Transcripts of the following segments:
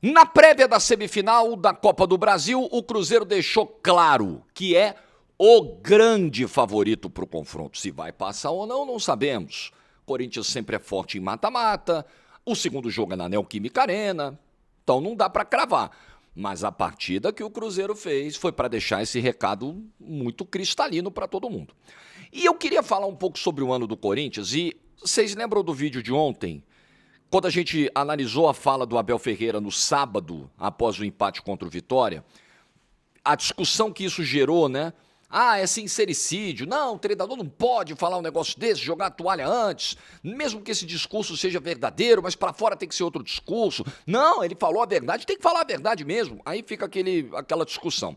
Na prévia da semifinal da Copa do Brasil, o Cruzeiro deixou claro que é o grande favorito para o confronto. Se vai passar ou não, não sabemos. Corinthians sempre é forte em mata-mata, o segundo jogo é na Neoquímica Arena, então não dá para cravar. Mas a partida que o Cruzeiro fez foi para deixar esse recado muito cristalino para todo mundo. E eu queria falar um pouco sobre o ano do Corinthians, e vocês lembram do vídeo de ontem? Quando a gente analisou a fala do Abel Ferreira no sábado, após o empate contra o Vitória, a discussão que isso gerou, né? Ah, é sincericídio. Não, o treinador não pode falar um negócio desse, jogar a toalha antes, mesmo que esse discurso seja verdadeiro, mas para fora tem que ser outro discurso. Não, ele falou a verdade, tem que falar a verdade mesmo. Aí fica aquela discussão.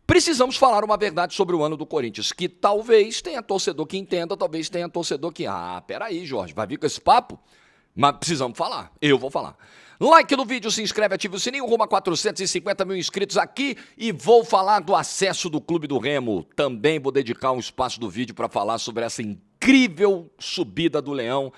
Precisamos falar uma verdade sobre o ano do Corinthians, que talvez tenha torcedor que entenda, talvez tenha torcedor que... Ah, peraí, Jorge, vai vir com esse papo? Mas precisamos falar, eu vou falar. Like no vídeo, se inscreve, ativa o sininho, rumo a 450 mil inscritos aqui e vou falar do acesso do Clube do Remo. Também vou dedicar um espaço do vídeo para falar sobre essa incrível subida do Leão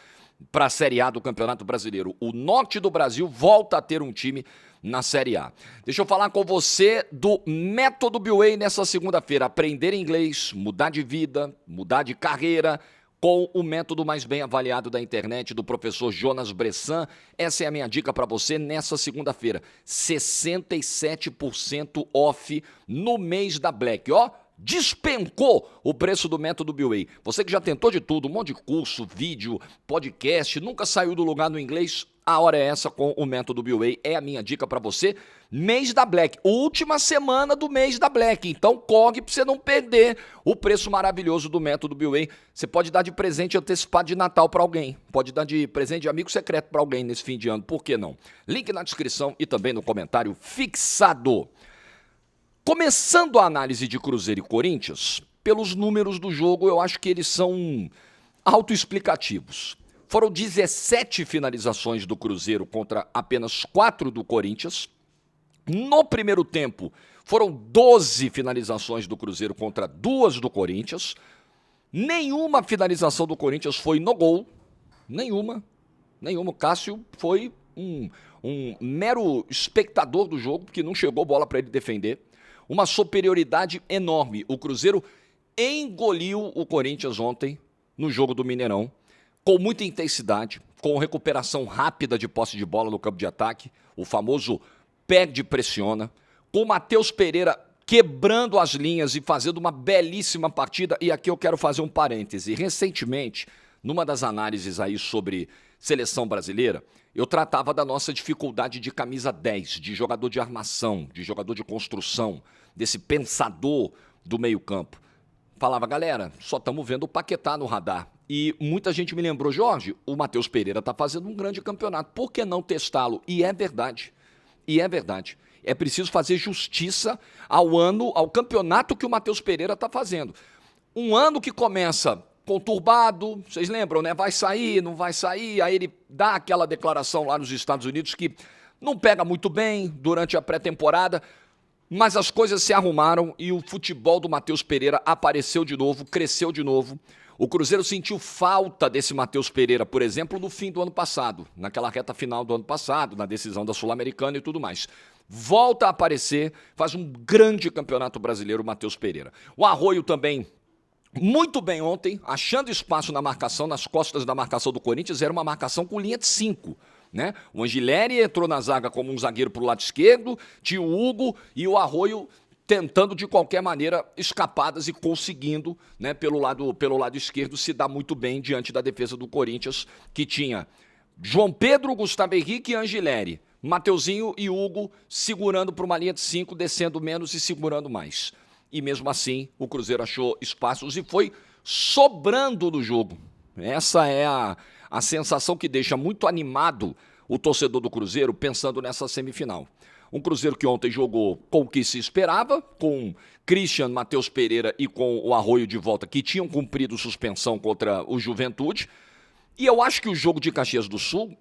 para a Série A do Campeonato Brasileiro. O norte do Brasil volta a ter um time na Série A. Deixa eu falar com você do Método BWay nessa segunda-feira. Aprender inglês, mudar de vida, mudar de carreira, com o método mais bem avaliado da internet do professor Jonas Bressan. Essa é a minha dica para você nessa segunda-feira. 67% off no mês da Black, ó. Despencou o preço do método BWay. Você que já tentou de tudo, um monte de curso, vídeo, podcast, nunca saiu do lugar no inglês, a hora é essa com o método BWay. É a minha dica para você. Mês da Black, última semana do mês da Black. Então corre para você não perder o preço maravilhoso do método BWay. Você pode dar de presente antecipado de Natal para alguém. Pode dar de presente de amigo secreto para alguém nesse fim de ano. Por que não? Link na descrição e também no comentário fixado. Começando a análise de Cruzeiro e Corinthians, pelos números do jogo, eu acho que eles são autoexplicativos. Foram 17 finalizações do Cruzeiro contra apenas 4 do Corinthians. No primeiro tempo, foram 12 finalizações do Cruzeiro contra 2 do Corinthians. Nenhuma finalização do Corinthians foi no gol. Nenhuma. O Cássio foi um mero espectador do jogo, porque não chegou bola para ele defender. Uma superioridade enorme. O Cruzeiro engoliu o Corinthians ontem no jogo do Mineirão, com muita intensidade, com recuperação rápida de posse de bola no campo de ataque, o famoso perde e pressiona, com o Matheus Pereira quebrando as linhas e fazendo uma belíssima partida. E aqui eu quero fazer um parêntese. Recentemente, numa das análises aí sobre seleção brasileira, eu tratava da nossa dificuldade de camisa 10, de jogador de armação, de jogador de construção, desse pensador do meio-campo. Falava, galera, só estamos vendo o Paquetá no radar. E muita gente me lembrou, Jorge, o Matheus Pereira está fazendo um grande campeonato, por que não testá-lo? E é verdade, É preciso fazer justiça ao campeonato que o Matheus Pereira está fazendo. Um ano que começa conturbado, vocês lembram, né? Vai sair, não vai sair, aí ele dá aquela declaração lá nos Estados Unidos que não pega muito bem durante a pré-temporada, mas as coisas se arrumaram e o futebol do Matheus Pereira apareceu de novo, cresceu de novo. O Cruzeiro sentiu falta desse Matheus Pereira, por exemplo, no fim do ano passado, naquela reta final do ano passado, na decisão da Sul-Americana e tudo mais. Volta a aparecer, faz um grande campeonato brasileiro o Matheus Pereira. O Arroio também muito bem ontem, achando espaço na marcação, nas costas da marcação do Corinthians, era uma marcação com linha de 5, né? O Angileri entrou na zaga como um zagueiro para o lado esquerdo, tinha o Hugo e o Arroio tentando de qualquer maneira escapadas e conseguindo, né, pelo lado esquerdo se dar muito bem diante da defesa do Corinthians, que tinha João Pedro, Gustavo Henrique e Angileri, Mateuzinho e Hugo segurando para uma linha de 5, descendo menos e segurando mais. E mesmo assim, o Cruzeiro achou espaços e foi sobrando no jogo. Essa é a sensação que deixa muito animado o torcedor do Cruzeiro pensando nessa semifinal. Um Cruzeiro que ontem jogou com o que se esperava, com Christian, Matheus Pereira e com o Arroio de volta, que tinham cumprido suspensão contra o Juventude. E eu acho que o jogo de Caxias do Sul,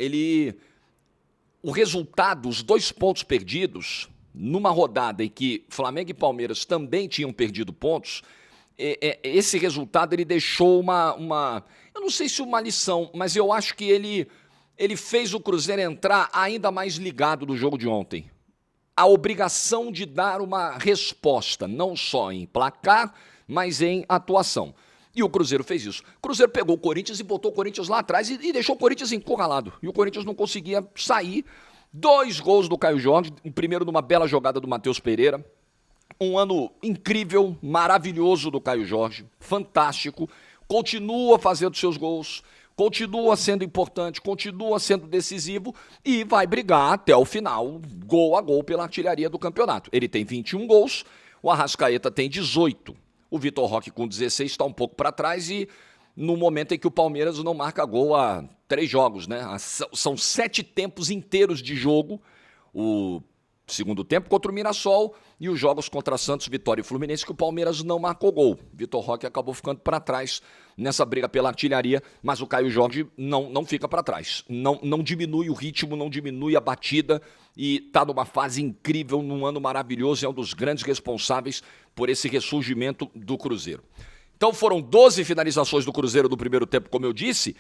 o resultado, os 2 pontos perdidos, numa rodada em que Flamengo e Palmeiras também tinham perdido pontos, esse resultado ele deixou eu não sei se uma lição, mas eu acho que ele ele fez o Cruzeiro entrar ainda mais ligado no jogo de ontem. A obrigação de dar uma resposta, não só em placar, mas em atuação. E o Cruzeiro fez isso. O Cruzeiro pegou o Corinthians e botou o Corinthians lá atrás e deixou o Corinthians encurralado. E o Corinthians não conseguia sair. 2 gols do Caio Jorge, o primeiro numa bela jogada do Matheus Pereira. Um ano incrível, maravilhoso do Caio Jorge, fantástico. Continua fazendo seus gols, continua sendo importante, continua sendo decisivo e vai brigar até o final, gol a gol, pela artilharia do campeonato. Ele tem 21 gols, o Arrascaeta tem 18. O Vitor Roque com 16 está um pouco para trás e no momento em que o Palmeiras não marca gol há 3 jogos, né? São 7 tempos inteiros de jogo, o segundo tempo contra o Mirassol e os jogos contra Santos, Vitória e Fluminense, que o Palmeiras não marcou gol. Vitor Roque acabou ficando para trás nessa briga pela artilharia, mas o Caio Jorge não fica para trás. Não diminui o ritmo, não diminui a batida e está numa fase incrível, num ano maravilhoso, é um dos grandes responsáveis por esse ressurgimento do Cruzeiro. Então foram 12 finalizações do Cruzeiro no primeiro tempo, como eu disse,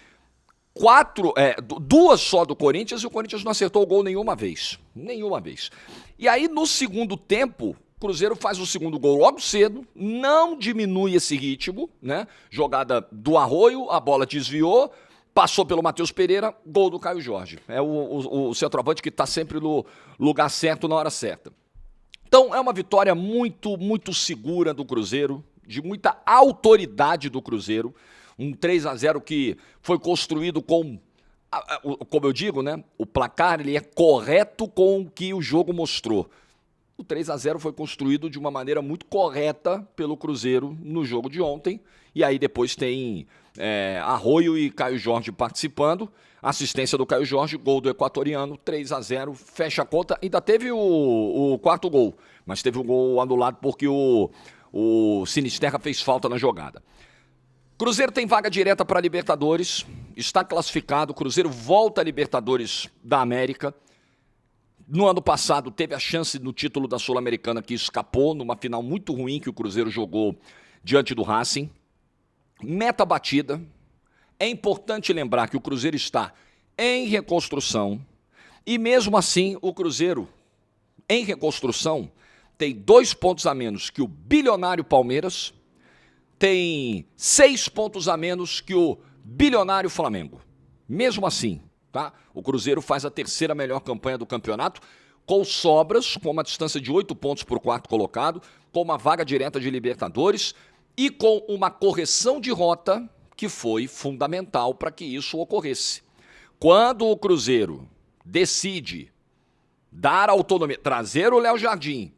2 só do Corinthians e o Corinthians não acertou o gol nenhuma vez. Nenhuma vez. E aí no segundo tempo, o Cruzeiro faz o segundo gol logo cedo, não diminui esse ritmo, né? Jogada do Arroio, a bola desviou, passou pelo Matheus Pereira, gol do Caio Jorge. É o centroavante que está sempre no lugar certo na hora certa. Então é uma vitória muito, muito segura do Cruzeiro, de muita autoridade do Cruzeiro. Um 3-0 que foi construído com, como eu digo, né? O placar ele é correto com o que o jogo mostrou. O 3-0 foi construído de uma maneira muito correta pelo Cruzeiro no jogo de ontem. E aí depois tem Arroio e Caio Jorge participando. Assistência do Caio Jorge, gol do equatoriano, 3-0, fecha a conta. Ainda teve o quarto gol, mas teve um gol anulado porque o Sinisterra fez falta na jogada. Cruzeiro tem vaga direta para a Libertadores, está classificado, o Cruzeiro volta à Libertadores da América. No ano passado teve a chance no título da Sul-Americana que escapou, numa final muito ruim que o Cruzeiro jogou diante do Racing. Meta batida. É importante lembrar que o Cruzeiro está em reconstrução e mesmo assim o Cruzeiro em reconstrução tem 2 pontos a menos que o bilionário Palmeiras, tem 6 pontos a menos que o bilionário Flamengo. Mesmo assim, tá? O Cruzeiro faz a 3ª melhor campanha do campeonato, com sobras, com uma distância de 8 pontos para o 4º colocado, com uma vaga direta de Libertadores e com uma correção de rota que foi fundamental para que isso ocorresse. Quando o Cruzeiro decide dar autonomia, trazer o Léo Jardim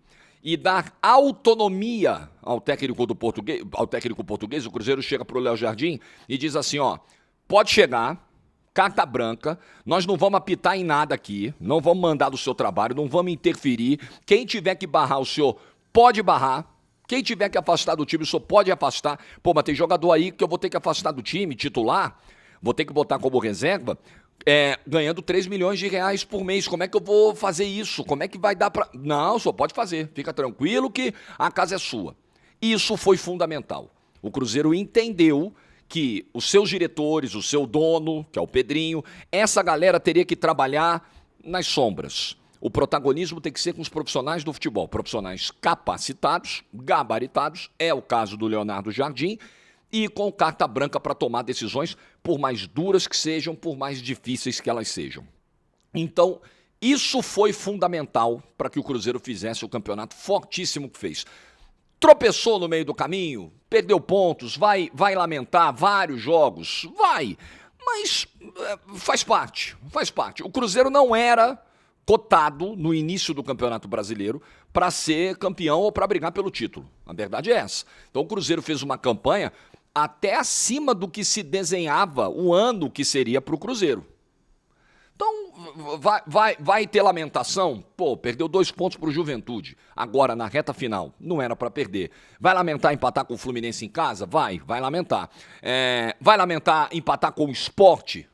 e dar autonomia ao técnico português, o Cruzeiro chega para o Léo Jardim e diz assim, ó, pode chegar, carta branca, nós não vamos apitar em nada aqui, não vamos mandar do seu trabalho, não vamos interferir, quem tiver que barrar o senhor, pode barrar, quem tiver que afastar do time, o senhor pode afastar. Pô, mas tem jogador aí que eu vou ter que afastar do time, titular, vou ter que botar como reserva, ganhando 3 milhões de reais por mês. Como é que eu vou fazer isso? Como é que vai dar para... Não, só pode fazer. Fica tranquilo que a casa é sua. Isso foi fundamental. O Cruzeiro entendeu que os seus diretores, o seu dono, que é o Pedrinho, essa galera teria que trabalhar nas sombras. O protagonismo tem que ser com os profissionais do futebol. Profissionais capacitados, gabaritados, é o caso do Leonardo Jardim, e com carta branca para tomar decisões, por mais duras que sejam, por mais difíceis que elas sejam. Então, isso foi fundamental para que o Cruzeiro fizesse o campeonato fortíssimo que fez. Tropeçou no meio do caminho, perdeu pontos, vai lamentar vários jogos, vai, mas faz parte. O Cruzeiro não era cotado no início do Campeonato Brasileiro para ser campeão ou para brigar pelo título. A verdade é essa. Então o Cruzeiro fez uma campanha até acima do que se desenhava o ano que seria para o Cruzeiro. Então vai ter lamentação? Pô, perdeu 2 pontos para o Juventude. Agora, na reta final, não era para perder. Vai lamentar empatar com o Fluminense em casa? Vai lamentar. Vai lamentar empatar com o Sport?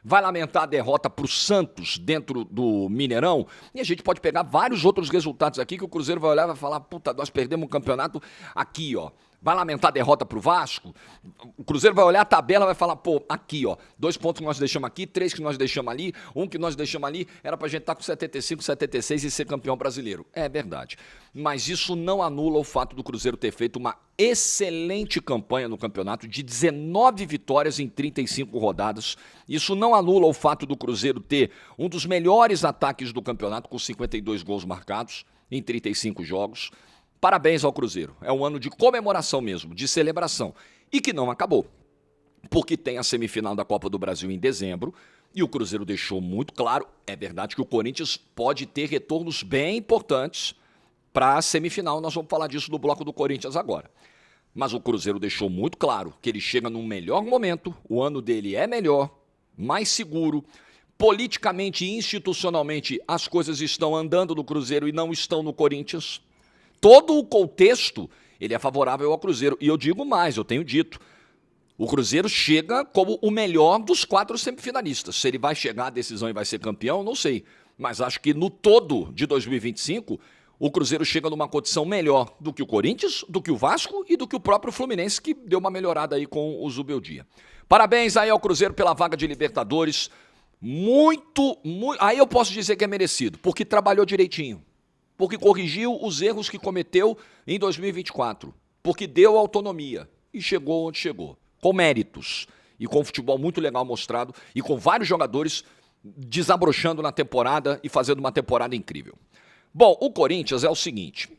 Vai lamentar a derrota para o Santos dentro do Mineirão? E a gente pode pegar vários outros resultados aqui que o Cruzeiro vai olhar e vai falar, puta, nós perdemos um campeonato aqui, ó. Vai lamentar a derrota pro Vasco? O Cruzeiro vai olhar a tabela e vai falar, pô, aqui, ó, 2 pontos que nós deixamos aqui, 3 que nós deixamos ali, 1 que nós deixamos ali, era pra gente estar com 75, 76 e ser campeão brasileiro. É verdade. Mas isso não anula o fato do Cruzeiro ter feito uma excelente campanha no campeonato, de 19 vitórias em 35 rodadas. Isso não anula o fato do Cruzeiro ter um dos melhores ataques do campeonato, com 52 gols marcados em 35 jogos. Parabéns ao Cruzeiro. É um ano de comemoração mesmo, de celebração. E que não acabou. Porque tem a semifinal da Copa do Brasil em dezembro. E o Cruzeiro deixou muito claro, é verdade que o Corinthians pode ter retornos bem importantes para a semifinal. Nós vamos falar disso no bloco do Corinthians agora. Mas o Cruzeiro deixou muito claro que ele chega num melhor momento. O ano dele é melhor, mais seguro. Politicamente e institucionalmente as coisas estão andando no Cruzeiro e não estão no Corinthians. Todo o contexto, ele é favorável ao Cruzeiro. E eu digo mais, eu tenho dito, o Cruzeiro chega como o melhor dos 4 semifinalistas. Se ele vai chegar à decisão e vai ser campeão, não sei. Mas acho que no todo de 2025, o Cruzeiro chega numa condição melhor do que o Corinthians, do que o Vasco e do que o próprio Fluminense, que deu uma melhorada aí com o Zubeldia. Parabéns aí ao Cruzeiro pela vaga de Libertadores. Muito, aí eu posso dizer que é merecido, porque trabalhou direitinho. Porque corrigiu os erros que cometeu em 2024, porque deu autonomia e chegou onde chegou, com méritos e com futebol muito legal mostrado e com vários jogadores desabrochando na temporada e fazendo uma temporada incrível. Bom, o Corinthians é o seguinte,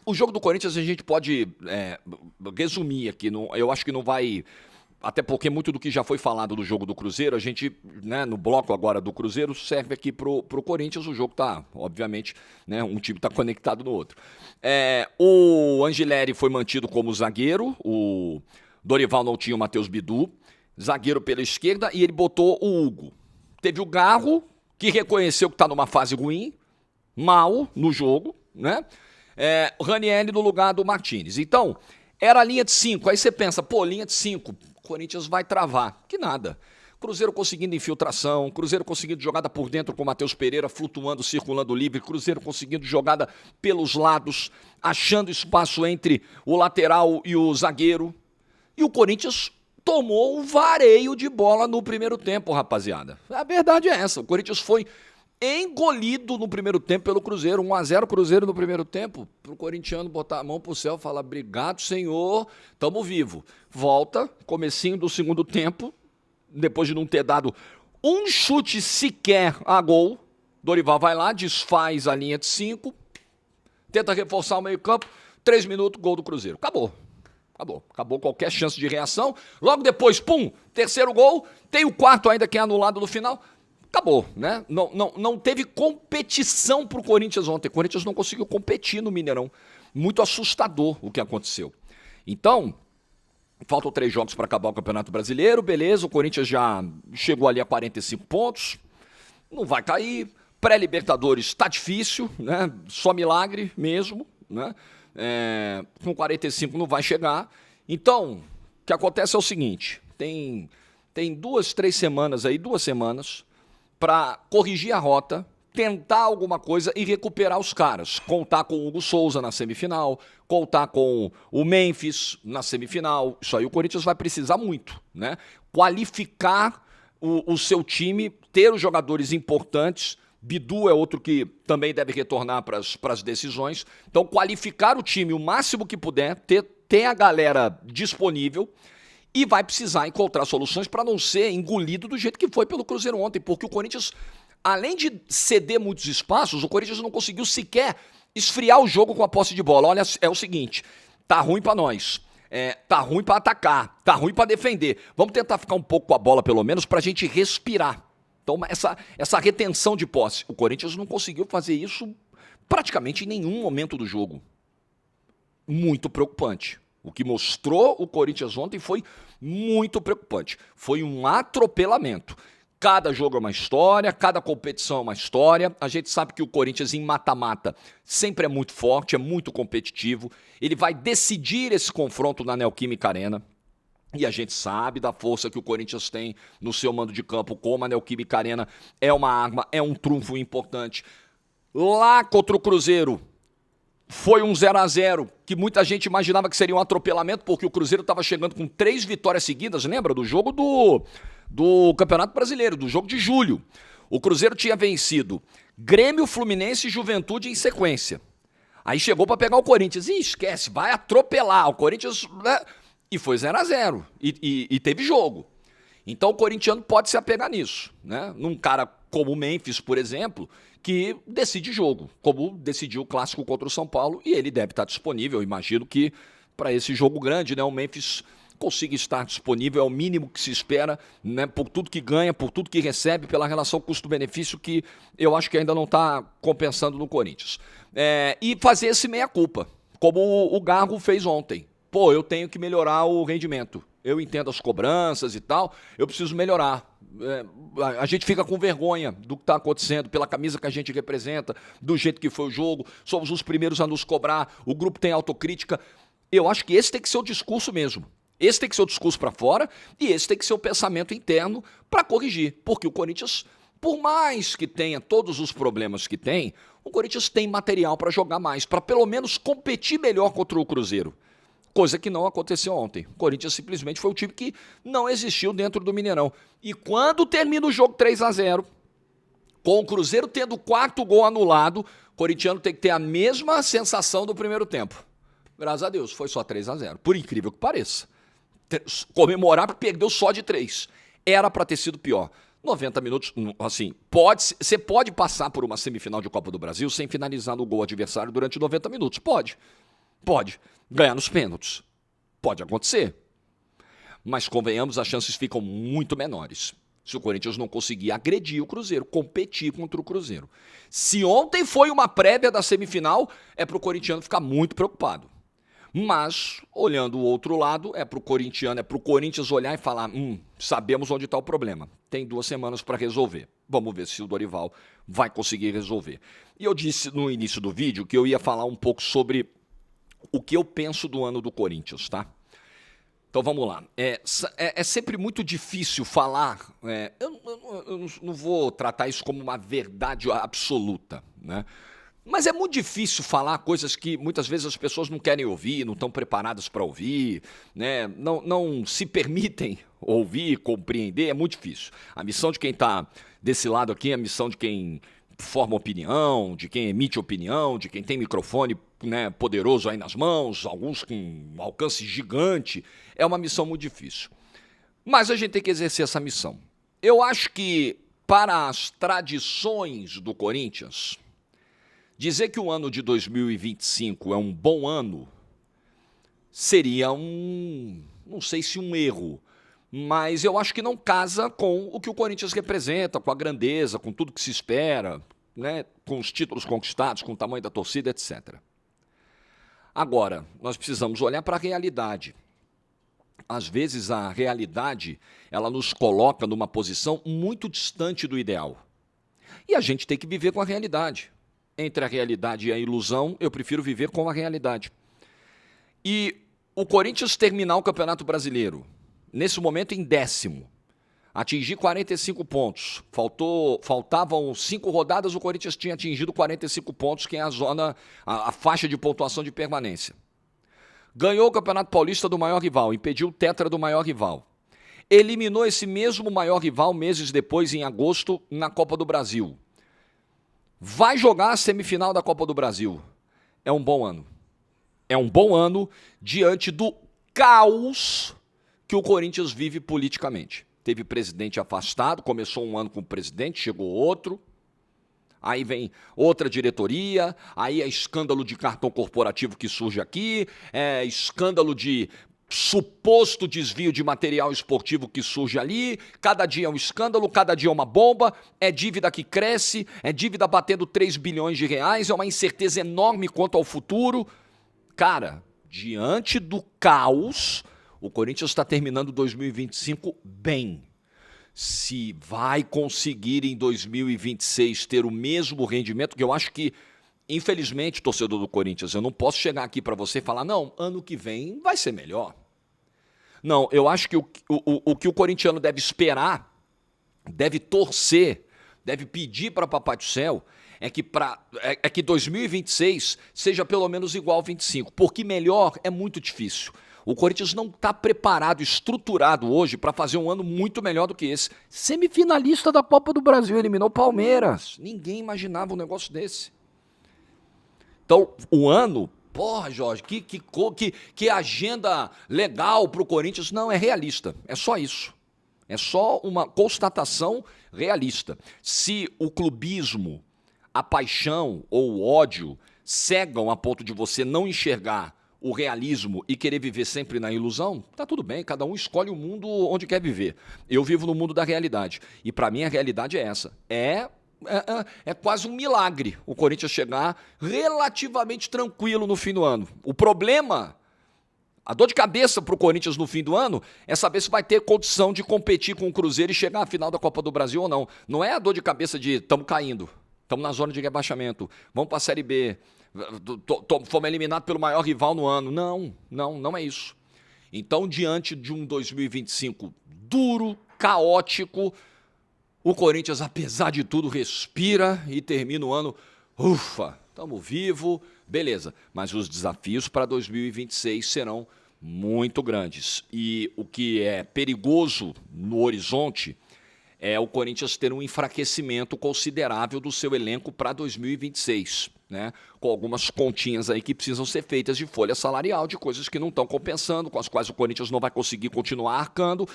o jogo do Corinthians a gente pode resumir aqui, eu acho que não vai... Até porque muito do que já foi falado do jogo do Cruzeiro, a gente, né, no bloco agora do Cruzeiro, serve aqui pro Corinthians. O jogo tá, obviamente, né, um time tá conectado no outro. O Angileri foi mantido como zagueiro, o Dorival não tinha o Matheus Bidu, zagueiro pela esquerda, e ele botou o Hugo. Teve o Garro, que reconheceu que tá numa fase ruim, mal no jogo, né? O Ranieri no lugar do Martínez. Então, era a linha de 5. Aí você pensa, pô, linha de 5... Corinthians vai travar. Que nada. Cruzeiro conseguindo infiltração, Cruzeiro conseguindo jogada por dentro com o Matheus Pereira flutuando, circulando livre, Cruzeiro conseguindo jogada pelos lados, achando espaço entre o lateral e o zagueiro. E o Corinthians tomou um vareio de bola no primeiro tempo, rapaziada. A verdade é essa. O Corinthians foi engolido no primeiro tempo pelo Cruzeiro, 1-0 Cruzeiro no primeiro tempo, pro corintiano botar a mão pro céu e falar, obrigado, senhor, tamo vivo. Volta, comecinho do segundo tempo, depois de não ter dado um chute sequer a gol, Dorival vai lá, desfaz a linha de 5, tenta reforçar o meio campo, 3 minutos, gol do Cruzeiro. Acabou qualquer chance de reação. Logo depois, pum, terceiro gol, tem o quarto ainda que é anulado no final. Acabou, né? Não teve competição pro Corinthians ontem. O Corinthians não conseguiu competir no Mineirão. Muito assustador o que aconteceu. Então, faltam 3 jogos para acabar o Campeonato Brasileiro, beleza, o Corinthians já chegou ali a 45 pontos, não vai cair, pré-Libertadores tá difícil, né? Só milagre mesmo, né? Com 45 não vai chegar. Então, o que acontece é o seguinte, tem 2 semanas para corrigir a rota, tentar alguma coisa e recuperar os caras. Contar com o Hugo Souza na semifinal, contar com o Memphis na semifinal. Isso aí o Corinthians vai precisar muito, né? Qualificar o seu time, ter os jogadores importantes. Bidu é outro que também deve retornar para as decisões. Então, qualificar o time o máximo que puder, ter a galera disponível. E vai precisar encontrar soluções para não ser engolido do jeito que foi pelo Cruzeiro ontem, porque o Corinthians, além de ceder muitos espaços, o Corinthians não conseguiu sequer esfriar o jogo com a posse de bola. Olha, é o seguinte, tá ruim para nós, tá ruim para atacar, tá ruim para defender. Vamos tentar ficar um pouco com a bola, pelo menos, para a gente respirar. Então, essa retenção de posse, o Corinthians não conseguiu fazer isso praticamente em nenhum momento do jogo. Muito preocupante. O que mostrou o Corinthians ontem foi muito preocupante. Foi um atropelamento. Cada jogo é uma história, cada competição é uma história. A gente sabe que o Corinthians em mata-mata sempre é muito forte, é muito competitivo. Ele vai decidir esse confronto na Neoquímica Arena. E a gente sabe da força que o Corinthians tem no seu mando de campo, como a Neoquímica Arena é uma arma, é um trunfo importante. Lá contra o Cruzeiro, Foi um 0-0 que muita gente imaginava que seria um atropelamento, porque o Cruzeiro estava chegando com 3 vitórias seguidas, lembra? Do jogo do Campeonato Brasileiro, do jogo de julho. O Cruzeiro tinha vencido Grêmio, Fluminense e Juventude em sequência. Aí chegou para pegar o Corinthians. Ih, esquece, vai atropelar. O Corinthians... Né? E foi 0-0. E teve jogo. Então o corintiano pode se apegar nisso, né? Num cara como o Memphis, por exemplo, que decide jogo, como decidiu o clássico contra o São Paulo, e ele deve estar disponível. Eu imagino que para esse jogo grande, né, o Memphis consiga estar disponível, é o mínimo que se espera, né, por tudo que ganha, por tudo que recebe, pela relação custo-benefício que eu acho que ainda não está compensando no Corinthians. E fazer esse meia-culpa, como o Garro fez ontem. Pô, eu tenho que melhorar o rendimento. Eu entendo as cobranças e tal, eu preciso melhorar. A gente fica com vergonha do que está acontecendo, pela camisa que a gente representa, do jeito que foi o jogo, somos os primeiros a nos cobrar, o grupo tem autocrítica. Eu acho que esse tem que ser o discurso mesmo. Esse tem que ser o discurso para fora e esse tem que ser o pensamento interno para corrigir. Porque o Corinthians, por mais que tenha todos os problemas que tem, o Corinthians tem material para jogar mais, para pelo menos competir melhor contra o Cruzeiro. Coisa que não aconteceu ontem. O Corinthians simplesmente foi o time que não existiu dentro do Mineirão. E quando termina o jogo 3-0, com o Cruzeiro tendo o 4º gol anulado, o corintiano tem que ter a mesma sensação do primeiro tempo. Graças a Deus, foi só 3-0. Por incrível que pareça. Comemorar porque perdeu só de 3. Era para ter sido pior. 90 minutos, assim, você pode passar por uma semifinal de Copa do Brasil sem finalizar no gol adversário durante 90 minutos. Pode. Ganhar nos pênaltis. Pode acontecer. Mas, convenhamos, as chances ficam muito menores. Se o Corinthians não conseguir agredir o Cruzeiro, competir contra o Cruzeiro. Se ontem foi uma prévia da semifinal, é para o corintiano ficar muito preocupado. Mas, olhando o outro lado, é para o corintiano, é para o Corinthians olhar e falar, sabemos onde está o problema. Tem 2 semanas para resolver. Vamos ver se o Dorival vai conseguir resolver. E eu disse no início do vídeo que eu ia falar um pouco sobre o que eu penso do ano do Corinthians, tá? Então vamos lá. É sempre muito difícil falar. Eu não vou tratar isso como uma verdade absoluta, né? Mas é muito difícil falar coisas que muitas vezes as pessoas não querem ouvir, não estão preparadas para ouvir, né? Não se permitem ouvir, compreender, é muito difícil. A missão de quem está desse lado aqui, a missão de quem forma opinião, de quem emite opinião, de quem tem microfone, né, poderoso aí nas mãos, alguns com um alcance gigante, é uma missão muito difícil. Mas a gente tem que exercer essa missão. Eu acho que, para as tradições do Corinthians, dizer que o ano de 2025 é um bom ano seria não sei se um erro, mas eu acho que não casa com o que o Corinthians representa, com a grandeza, com tudo que se espera, né, com os títulos conquistados, com o tamanho da torcida, etc. Agora, nós precisamos olhar para a realidade. Às vezes a realidade, ela nos coloca numa posição muito distante do ideal. E a gente tem que viver com a realidade. Entre a realidade e a ilusão, eu prefiro viver com a realidade. E o Corinthians terminar o Campeonato Brasileiro, nesse momento em 10º, atingir 45 pontos. Faltavam 5 rodadas, o Corinthians tinha atingido 45 pontos, que é a faixa de pontuação de permanência. Ganhou o Campeonato Paulista do maior rival, impediu o tetra do maior rival. Eliminou esse mesmo maior rival meses depois, em agosto, na Copa do Brasil. Vai jogar a semifinal da Copa do Brasil. É um bom ano. É um bom ano diante do caos que o Corinthians vive politicamente. Teve presidente afastado, começou um ano com o presidente, chegou outro, aí vem outra diretoria, aí é escândalo de cartão corporativo que surge aqui, é escândalo de suposto desvio de material esportivo que surge ali, cada dia é um escândalo, cada dia é uma bomba, é dívida que cresce, é dívida batendo 3 bilhões de reais, é uma incerteza enorme quanto ao futuro. Cara, diante do caos, o Corinthians está terminando 2025 bem. Se vai conseguir em 2026 ter o mesmo rendimento, que eu acho que, infelizmente, torcedor do Corinthians, eu não posso chegar aqui para você e falar, não, ano que vem vai ser melhor. Não, eu acho que o que o corintiano deve esperar, deve torcer, deve pedir para Papai do Céu, é que 2026 seja pelo menos igual ao 25, porque melhor é muito difícil. O Corinthians não está preparado, estruturado hoje para fazer um ano muito melhor do que esse. Semifinalista da Copa do Brasil, eliminou o Palmeiras. Ninguém imaginava um negócio desse. Então, o ano, porra, Jorge, que agenda legal para o Corinthians. Não, é realista, é só isso. É só uma constatação realista. Se o clubismo, a paixão ou o ódio cegam a ponto de você não enxergar o realismo e querer viver sempre na ilusão, tá tudo bem, cada um escolhe o mundo onde quer viver. Eu vivo no mundo da realidade. E para mim a realidade é essa. É quase um milagre o Corinthians chegar relativamente tranquilo no fim do ano. O problema, a dor de cabeça para o Corinthians no fim do ano é saber se vai ter condição de competir com o Cruzeiro e chegar à final da Copa do Brasil ou não. Não é a dor de cabeça de estamos caindo, estamos na zona de rebaixamento, vamos para a Série B, fomos eliminados pelo maior rival no ano. Não é isso. Então, diante de um 2025 duro, caótico, o Corinthians, apesar de tudo, respira e termina o ano, ufa, estamos vivos, beleza. Mas os desafios para 2026 serão muito grandes. E o que é perigoso no horizonte é o Corinthians ter um enfraquecimento considerável do seu elenco para 2026, né? Com algumas continhas aí que precisam ser feitas de folha salarial, de coisas que não estão compensando, com as quais o Corinthians não vai conseguir continuar arcando,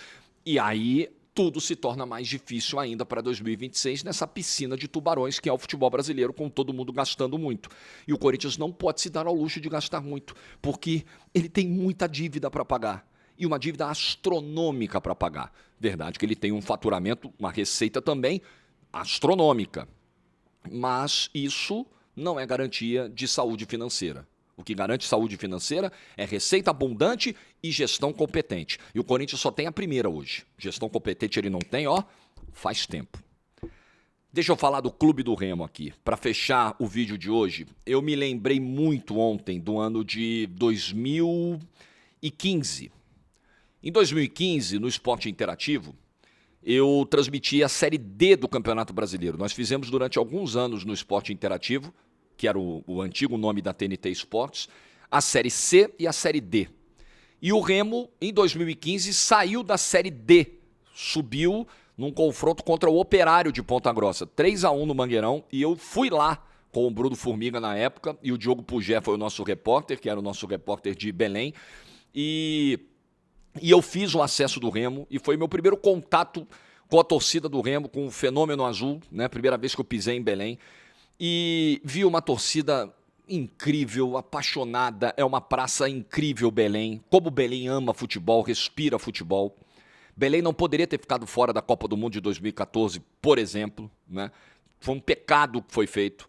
e aí tudo se torna mais difícil ainda para 2026 nessa piscina de tubarões que é o futebol brasileiro, com todo mundo gastando muito. E o Corinthians não pode se dar ao luxo de gastar muito, porque ele tem muita dívida para pagar. E uma dívida astronômica para pagar. Verdade que ele tem um faturamento, uma receita também astronômica. Mas isso não é garantia de saúde financeira. O que garante saúde financeira é receita abundante e gestão competente. E o Corinthians só tem a primeira hoje. Gestão competente ele não tem, faz tempo. Deixa eu falar do Clube do Remo aqui. Para fechar o vídeo de hoje, eu me lembrei muito ontem do ano de 2015. Em 2015, no Esporte Interativo, eu transmiti a Série D do Campeonato Brasileiro. Nós fizemos durante alguns anos no Esporte Interativo, que era o antigo nome da TNT Esportes, a Série C e a Série D. E o Remo, em 2015, saiu da Série D, subiu num confronto contra o Operário de Ponta Grossa, 3-1 no Mangueirão, e eu fui lá com o Bruno Formiga na época, e o Diogo Pugé foi o nosso repórter, que era o nosso repórter de Belém, e eu fiz o acesso do Remo, e foi meu primeiro contato com a torcida do Remo, com o Fenômeno Azul, né? Primeira vez que eu pisei em Belém, e vi uma torcida incrível, apaixonada, é uma praça incrível Belém, como Belém ama futebol, respira futebol. Belém não poderia ter ficado fora da Copa do Mundo de 2014, por exemplo, né? Foi um pecado que foi feito,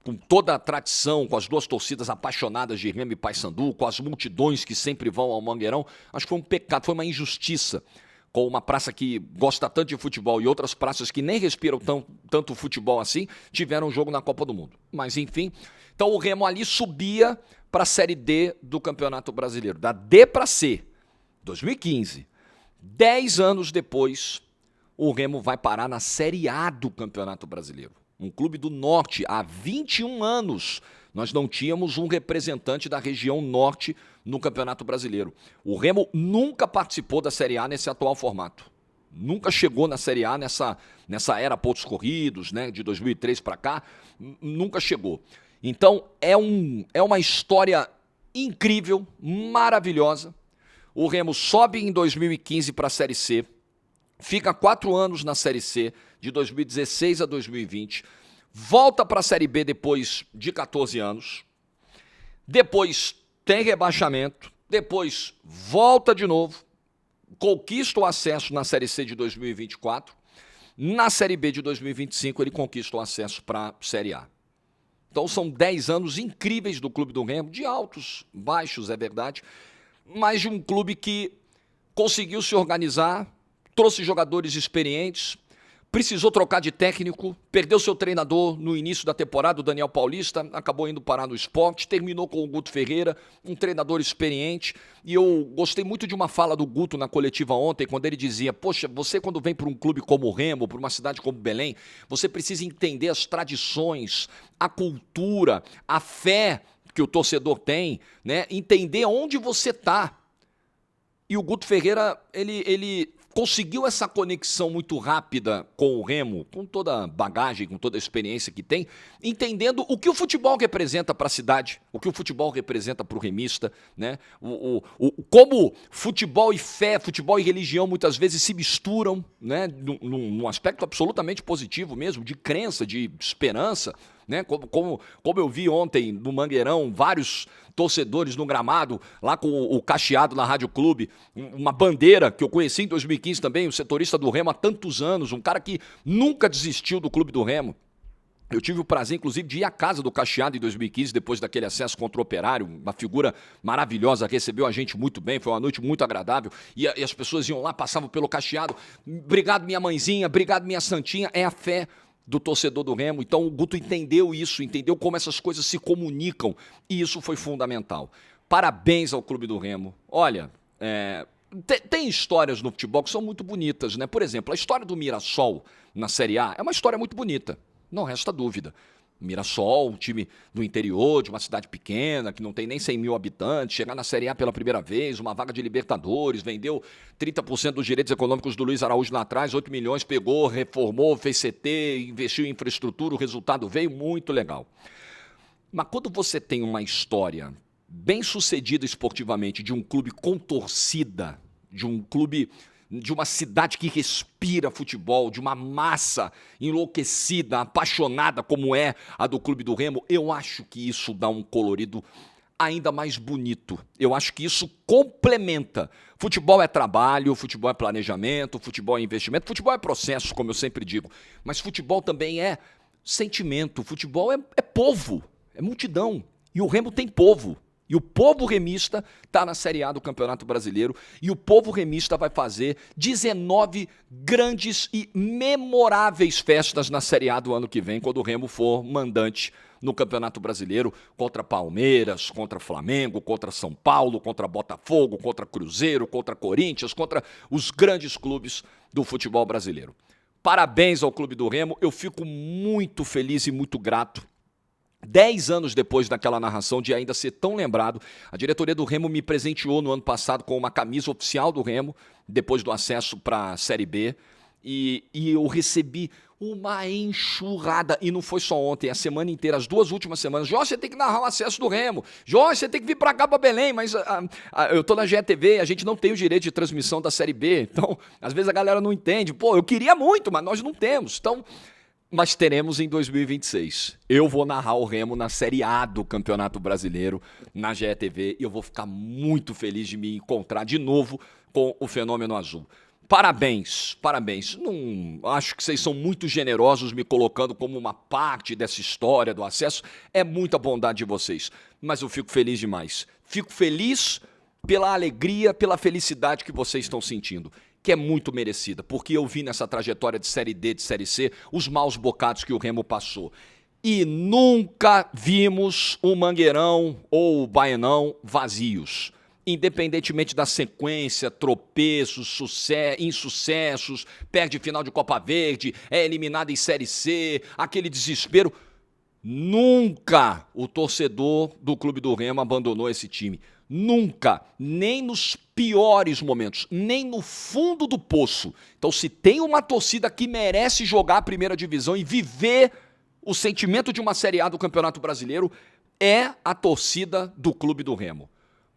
com toda a tradição, com as duas torcidas apaixonadas de Remo e Paysandu, com as multidões que sempre vão ao Mangueirão. Acho que foi um pecado, foi uma injustiça, com uma praça que gosta tanto de futebol e outras praças que nem respiram tanto futebol assim, tiveram um jogo na Copa do Mundo. Mas enfim, então o Remo ali subia para a Série D do Campeonato Brasileiro, da D para C, 2015. 10 anos depois, o Remo vai parar na Série A do Campeonato Brasileiro. Um clube do Norte, há 21 anos, nós não tínhamos um representante da região Norte no Campeonato Brasileiro. O Remo nunca participou da Série A nesse atual formato. Nunca chegou na Série A nessa era pontos corridos, né, de 2003 para cá, nunca chegou. Então, é uma história incrível, maravilhosa. O Remo sobe em 2015 para a Série C, fica 4 anos na Série C, de 2016 a 2020, volta para a Série B depois de 14 anos, depois tem rebaixamento, depois volta de novo, conquista o acesso na Série C de 2024, na Série B de 2025 ele conquista o acesso para a Série A. Então são 10 anos incríveis do Clube do Remo, de altos, baixos, é verdade, mas de um clube que conseguiu se organizar, trouxe jogadores experientes, Precisou trocar de técnico, perdeu seu treinador no início da temporada, o Daniel Paulista, acabou indo parar no Sport, terminou com o Guto Ferreira, um treinador experiente, e eu gostei muito de uma fala do Guto na coletiva ontem, quando ele dizia, poxa, você quando vem para um clube como o Remo, para uma cidade como Belém, você precisa entender as tradições, a cultura, a fé que o torcedor tem, né? Entender onde você está. E o Guto Ferreira, ele conseguiu essa conexão muito rápida com o Remo, com toda a bagagem, com toda a experiência que tem, entendendo o que o futebol representa para a cidade, o que o futebol representa para o remista, né? Como futebol e fé, futebol e religião muitas vezes se misturam, né? Num aspecto absolutamente positivo mesmo, de crença, de esperança, né? Como eu vi ontem no Mangueirão, vários torcedores no gramado, lá com o Cacheado na Rádio Clube, uma bandeira que eu conheci em 2015 também, o setorista do Remo há tantos anos, um cara que nunca desistiu do Clube do Remo. Eu tive o prazer, inclusive, de ir à casa do Cacheado em 2015, depois daquele acesso contra o Operário, uma figura maravilhosa, recebeu a gente muito bem, foi uma noite muito agradável, e as pessoas iam lá, passavam pelo Cacheado, obrigado minha mãezinha, obrigado minha santinha, é a fé do torcedor do Remo. Então o Guto entendeu isso, entendeu como essas coisas se comunicam, e isso foi fundamental. Parabéns ao Clube do Remo. Olha, tem histórias no futebol que são muito bonitas, né? Por exemplo, a história do Mirassol na Série A é uma história muito bonita, não resta dúvida. Mirassol, um time do interior, de uma cidade pequena, que não tem nem 100 mil habitantes, chegar na Série A pela primeira vez, uma vaga de Libertadores, vendeu 30% dos direitos econômicos do Luiz Araújo lá atrás, 8 milhões, pegou, reformou, fez CT, investiu em infraestrutura, o resultado veio muito legal. Mas quando você tem uma história bem sucedida esportivamente, de um clube com torcida, de um clube, de uma cidade que respira futebol, de uma massa enlouquecida, apaixonada como é a do Clube do Remo, eu acho que isso dá um colorido ainda mais bonito. Eu acho que isso complementa. Futebol é trabalho, futebol é planejamento, futebol é investimento, futebol é processo, como eu sempre digo, mas futebol também é sentimento, futebol é povo, é multidão, e o Remo tem povo. E o povo remista está na Série A do Campeonato Brasileiro, e o povo remista vai fazer 19 grandes e memoráveis festas na Série A do ano que vem, quando o Remo for mandante no Campeonato Brasileiro, contra Palmeiras, contra Flamengo, contra São Paulo, contra Botafogo, contra Cruzeiro, contra Corinthians, contra os grandes clubes do futebol brasileiro. Parabéns ao Clube do Remo, eu fico muito feliz e muito grato. 10 anos depois daquela narração, de ainda ser tão lembrado, a diretoria do Remo me presenteou no ano passado com uma camisa oficial do Remo, depois do acesso para a Série B, e eu recebi uma enxurrada, e não foi só ontem, a semana inteira, as 2 últimas semanas. Jorge, você tem que narrar o acesso do Remo. Jorge, você tem que vir para cá, para Belém, mas eu tô na GETV, a gente não tem o direito de transmissão da Série B, então às vezes a galera não entende. Pô, eu queria muito, mas nós não temos, então... Mas teremos em 2026. Eu vou narrar o Remo na Série A do Campeonato Brasileiro, na GETV, e eu vou ficar muito feliz de me encontrar de novo com o Fenômeno Azul. Parabéns, parabéns. Não, acho que vocês são muito generosos me colocando como uma parte dessa história do acesso. É muita bondade de vocês, mas eu fico feliz demais. Fico feliz pela alegria, pela felicidade que vocês estão sentindo, que é muito merecida, porque eu vi nessa trajetória de Série D, de Série C, os maus bocados que o Remo passou. E nunca vimos o Mangueirão ou o Baianão vazios. Independentemente da sequência, tropeços, insucessos, perde final de Copa Verde, é eliminado em Série C, aquele desespero. Nunca o torcedor do Clube do Remo abandonou esse time. Nunca, nem nos piores momentos, nem no fundo do poço. Então, se tem uma torcida que merece jogar a primeira divisão e viver o sentimento de uma Série A do Campeonato Brasileiro, é a torcida do Clube do Remo.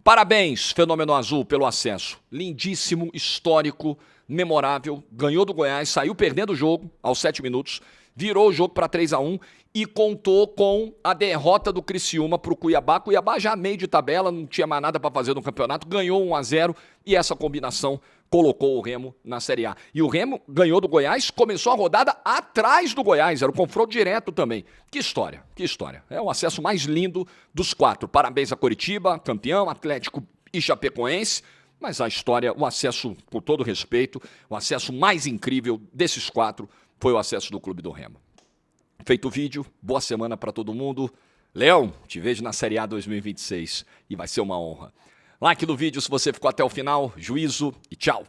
Parabéns, Fenômeno Azul, pelo acesso. Lindíssimo, histórico, memorável. Ganhou do Goiás, saiu perdendo o jogo aos 7 minutos, virou o jogo para 3-1 e contou com a derrota do Criciúma para o Cuiabá. Cuiabá já meio de tabela, não tinha mais nada para fazer no campeonato, ganhou 1-0 e essa combinação colocou o Remo na Série A. E o Remo ganhou do Goiás, começou a rodada atrás do Goiás, era o confronto direto também. Que história, que história. É o acesso mais lindo dos 4. Parabéns a Coritiba, campeão, Atlético e Chapecoense. Mas a história, o acesso, com todo respeito, o acesso mais incrível desses 4 foi o acesso do Clube do Remo. Feito o vídeo, boa semana para todo mundo. Leão, te vejo na Série A 2026 e vai ser uma honra. Like no vídeo se você ficou até o final, juízo e tchau.